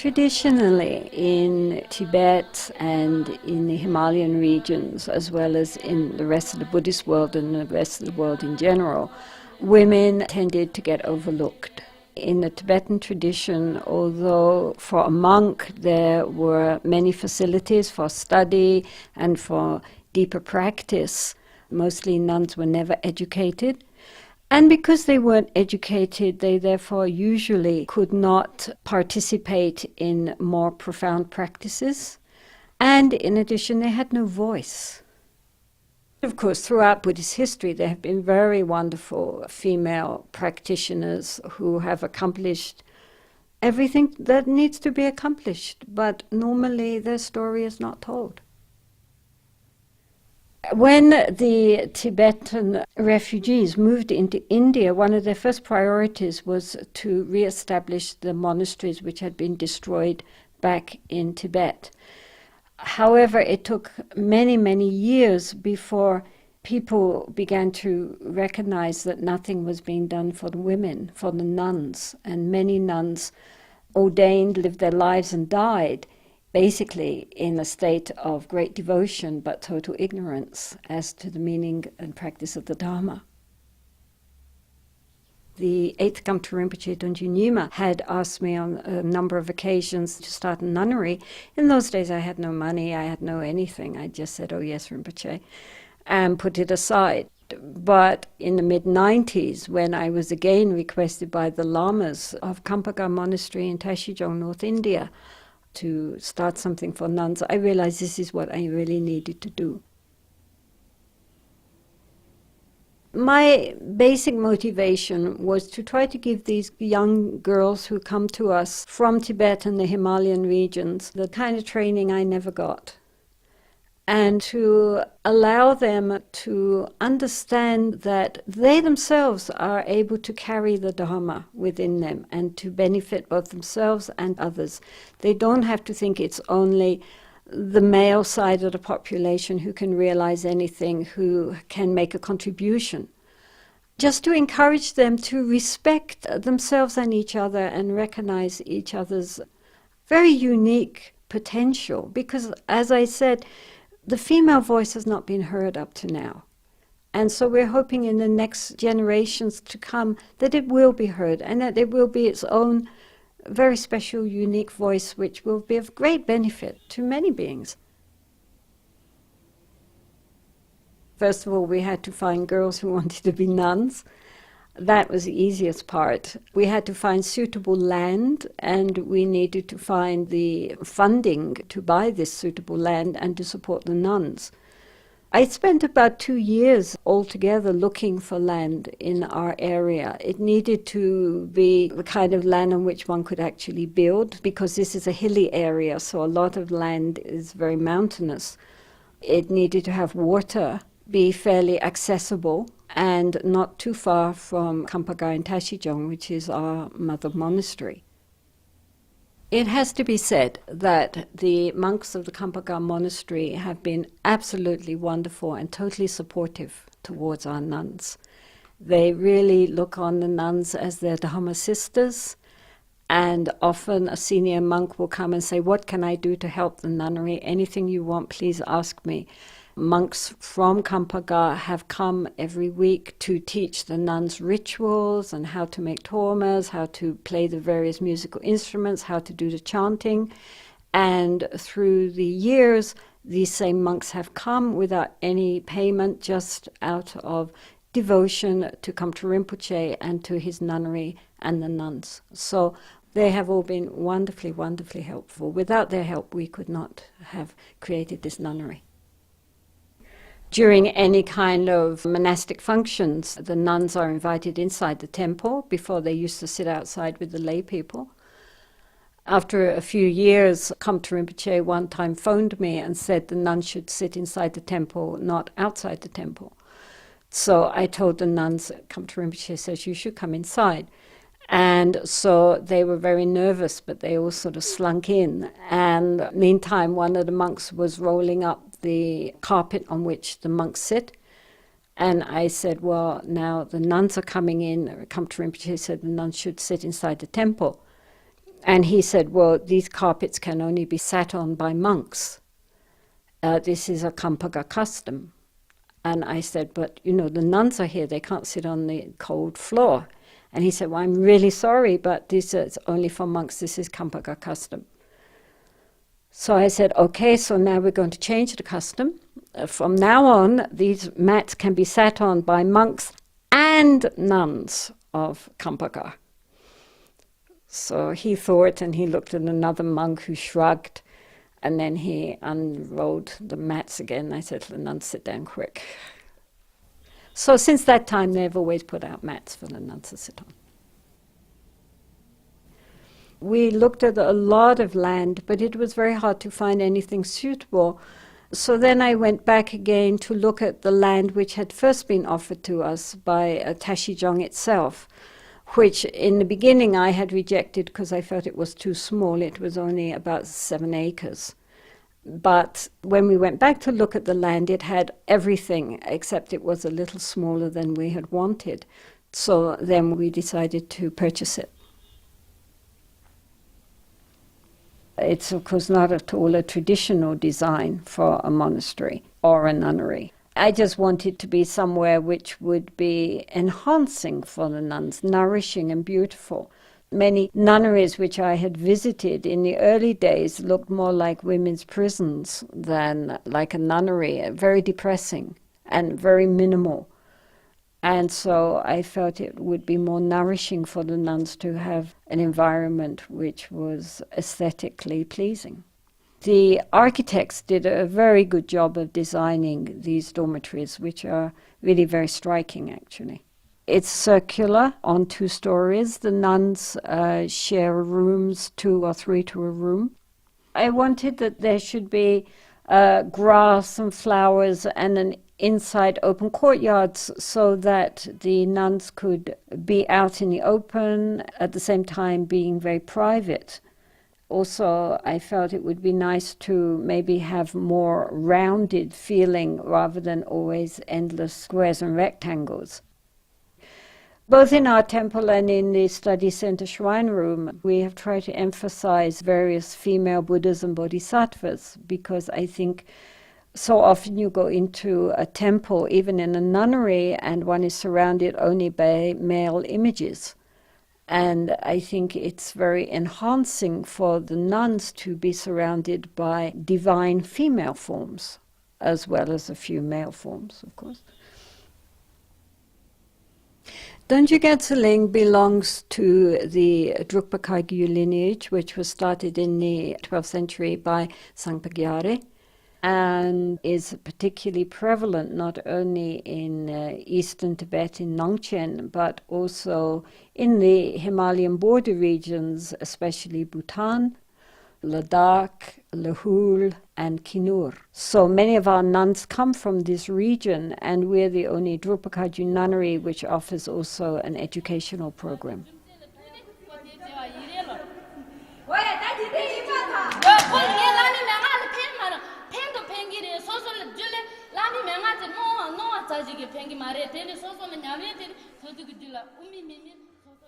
Traditionally, in Tibet and in the Himalayan regions, as well as in the rest of the Buddhist world and the rest of the world in general, women tended to get overlooked. In the Tibetan tradition, although for a monk there were many facilities for study and for deeper practice, mostly nuns were never educated. And because they weren't educated, they therefore usually could not participate in more profound practices. And in addition, they had no voice. Of course, throughout Buddhist history, there have been very wonderful female practitioners who have accomplished everything that needs to be accomplished, but normally their story is not told. When the Tibetan refugees moved into India, one of their first priorities was to re-establish the monasteries which had been destroyed back in Tibet. However, it took many, many years before people began to recognize that nothing was being done for the women, for the nuns. And many nuns ordained, lived their lives and died, basically in a state of great devotion but total ignorance as to the meaning and practice of the Dharma. The 8th Gampo Rinpoche Dongyu Nyima had asked me on a number of occasions to start a nunnery. In those days I had no money, I had no anything. I just said, oh yes, Rinpoche, and put it aside. But in the mid-90s, when I was again requested by the lamas of Kampagar Monastery in Tashijong, North India, to start something for nuns, I realized this is what I really needed to do. My basic motivation was to try to give these young girls who come to us from Tibet and the Himalayan regions the kind of training I never got, and to allow them to understand that they themselves are able to carry the Dharma within them and to benefit both themselves and others. They don't have to think it's only the male side of the population who can realize anything, who can make a contribution. Just to encourage them to respect themselves and each other and recognize each other's very unique potential. Because, as I said, the female voice has not been heard up to now. And so we're hoping in the next generations to come that it will be heard and that it will be its own very special, unique voice, which will be of great benefit to many beings. First of all, we had to find girls who wanted to be nuns. That was the easiest part. We had to find suitable land, and we needed to find the funding to buy this suitable land and to support the nuns. I spent about 2 years altogether looking for land in our area. It needed to be the kind of land on which one could actually build, because this is a hilly area, so a lot of land is very mountainous. It needed to have water, be fairly accessible, and not too far from Kampagar and Tashijong, which is our mother monastery. It has to be said that the monks of the Kampagar monastery have been absolutely wonderful and totally supportive towards our nuns. They really look on the nuns as their Dharma sisters, and often a senior monk will come and say, what can I do to help the nunnery? Anything you want, please ask me. Monks from Kampagar have come every week to teach the nuns rituals and how to make tormas, how to play the various musical instruments, how to do the chanting. And through the years, these same monks have come without any payment, just out of devotion to Gampo Rinpoche and to his nunnery and the nuns. So they have all been wonderfully, wonderfully helpful. Without their help, we could not have created this nunnery. During any kind of monastic functions, the nuns are invited inside the temple. Before, they used to sit outside with the lay people. After a few years, Gampo Rinpoche one time phoned me and said the nuns should sit inside the temple, not outside the temple. So I told the nuns, Gampo Rinpoche says, you should come inside. And so they were very nervous, but they all sort of slunk in. And meantime, one of the monks was rolling up the carpet on which the monks sit. And I said, well, now the nuns are coming in. Gampo Rinpoche said the nuns should sit inside the temple. And he said, well, these carpets can only be sat on by monks. This is a Kampaga custom. And I said, but, the nuns are here. They can't sit on the cold floor. And he said, well, I'm really sorry, but this is only for monks. This is Kampaga custom. So I said, okay, so now we're going to change the custom. From now on, these mats can be sat on by monks and nuns of Kampaga. So he thought, and he looked at another monk who shrugged, and then he unrolled the mats again. I said to the nuns, sit down quick. So since that time, they've always put out mats for the nuns to sit on. We looked at a lot of land, but it was very hard to find anything suitable. So then I went back again to look at the land which had first been offered to us by Tashijong itself, which in the beginning I had rejected because I felt it was too small. It was only about 7 acres. But when we went back to look at the land, it had everything, except it was a little smaller than we had wanted. So then we decided to purchase it. It's, of course, not at all a traditional design for a monastery or a nunnery. I just wanted to be somewhere which would be enhancing for the nuns, nourishing and beautiful. Many nunneries which I had visited in the early days looked more like women's prisons than like a nunnery, very depressing and very minimal. And so I felt it would be more nourishing for the nuns to have an environment which was aesthetically pleasing. The architects did a very good job of designing these dormitories, which are really very striking, actually. It's circular on 2 stories. The nuns share rooms, 2 or 3 to a room. I wanted that there should be grass and flowers and an inside open courtyards so that the nuns could be out in the open, at the same time being very private. Also, I felt it would be nice to maybe have more rounded feeling rather than always endless squares and rectangles. Both in our temple and in the study center shrine room, we have tried to emphasize various female Buddhas and Bodhisattvas, because I think so often you go into a temple, even in a nunnery, and one is surrounded only by male images. And I think it's very enhancing for the nuns to be surrounded by divine female forms, as well as a few male forms, of course. Dongyu Gatsal Ling belongs to the Drukpa Kagyu lineage, which was started in the 12th century by Sangpa Gyare, and is particularly prevalent not only in eastern Tibet, in Nongchen, but also in the Himalayan border regions, especially Bhutan, Ladakh, Lahul, and Kinur. So many of our nuns come from this region, and we're the only Drukpa Kagyu nunnery which offers also an educational program.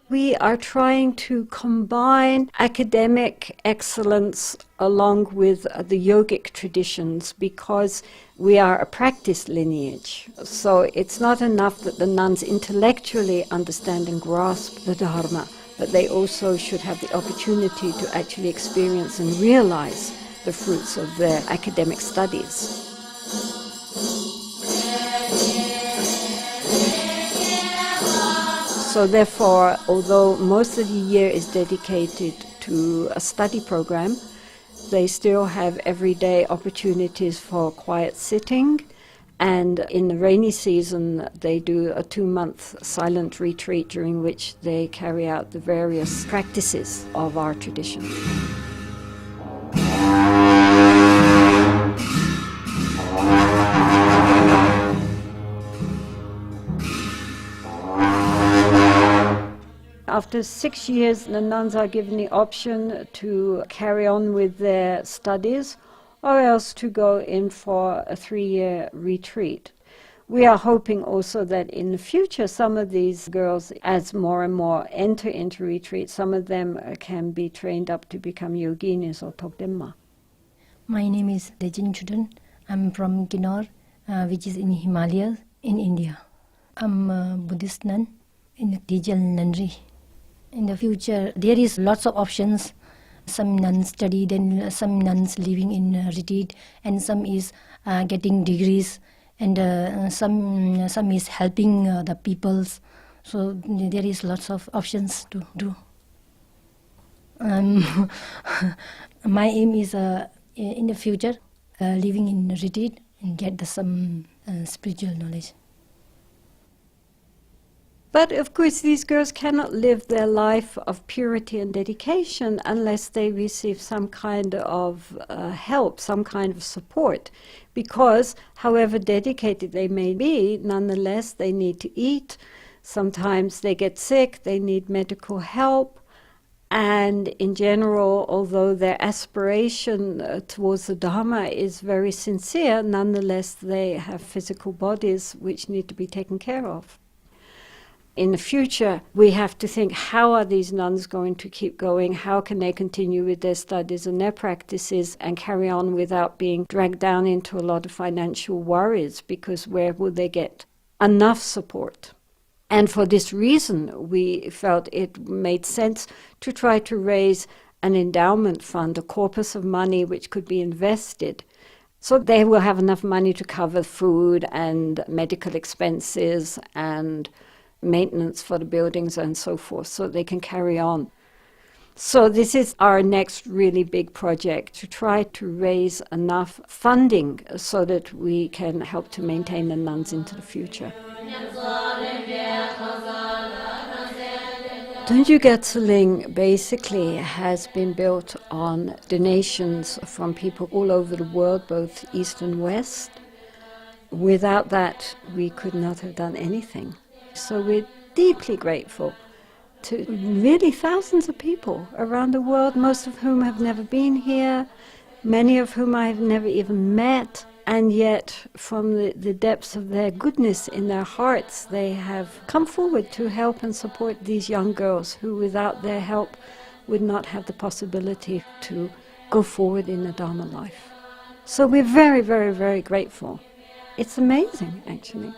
We are trying to combine academic excellence along with the yogic traditions, because we are a practice lineage. So it's not enough that the nuns intellectually understand and grasp the Dharma, but they also should have the opportunity to actually experience and realize the fruits of their academic studies. So therefore, although most of the year is dedicated to a study program, they still have everyday opportunities for quiet sitting, and in the rainy season they do a 2-month silent retreat during which they carry out the various practices of our tradition. After 6 years, the nuns are given the option to carry on with their studies or else to go in for a 3-year retreat. We are hoping also that in the future some of these girls, as more and more enter into retreat, some of them can be trained up to become yoginis or tokdenma. My name is Dejin Chudan. I'm from Kinnaur, which is in Himalayas in India. I'm a Buddhist nun in the Gatsal Nunnery. In the future, there is lots of options. Some nuns study, then some nuns living in retreat, and some is getting degrees, and some is helping the peoples. So there is lots of options to do. My aim is in the future living in retreat and get some spiritual knowledge. But of course these girls cannot live their life of purity and dedication unless they receive some kind of help, some kind of support. Because however dedicated they may be, nonetheless they need to eat. Sometimes they get sick, they need medical help. And in general, although their aspiration towards the Dharma is very sincere, nonetheless they have physical bodies which need to be taken care of. In the future, we have to think, how are these nuns going to keep going? How can they continue with their studies and their practices and carry on without being dragged down into a lot of financial worries? Because where will they get enough support? And for this reason, we felt it made sense to try to raise an endowment fund, a corpus of money which could be invested. So they will have enough money to cover food and medical expenses and maintenance for the buildings and so forth, so they can carry on. So this is our next really big project, to try to raise enough funding so that we can help to maintain the nuns into the future. Dongyu Gatsal Ling basically has been built on donations from people all over the world, both East and West. Without that, we could not have done anything. So we're deeply grateful to really thousands of people around the world, most of whom have never been here, many of whom I have never even met, and yet from the depths of their goodness in their hearts, they have come forward to help and support these young girls who without their help would not have the possibility to go forward in the Dharma life. So we're very, very, very grateful. It's amazing, actually.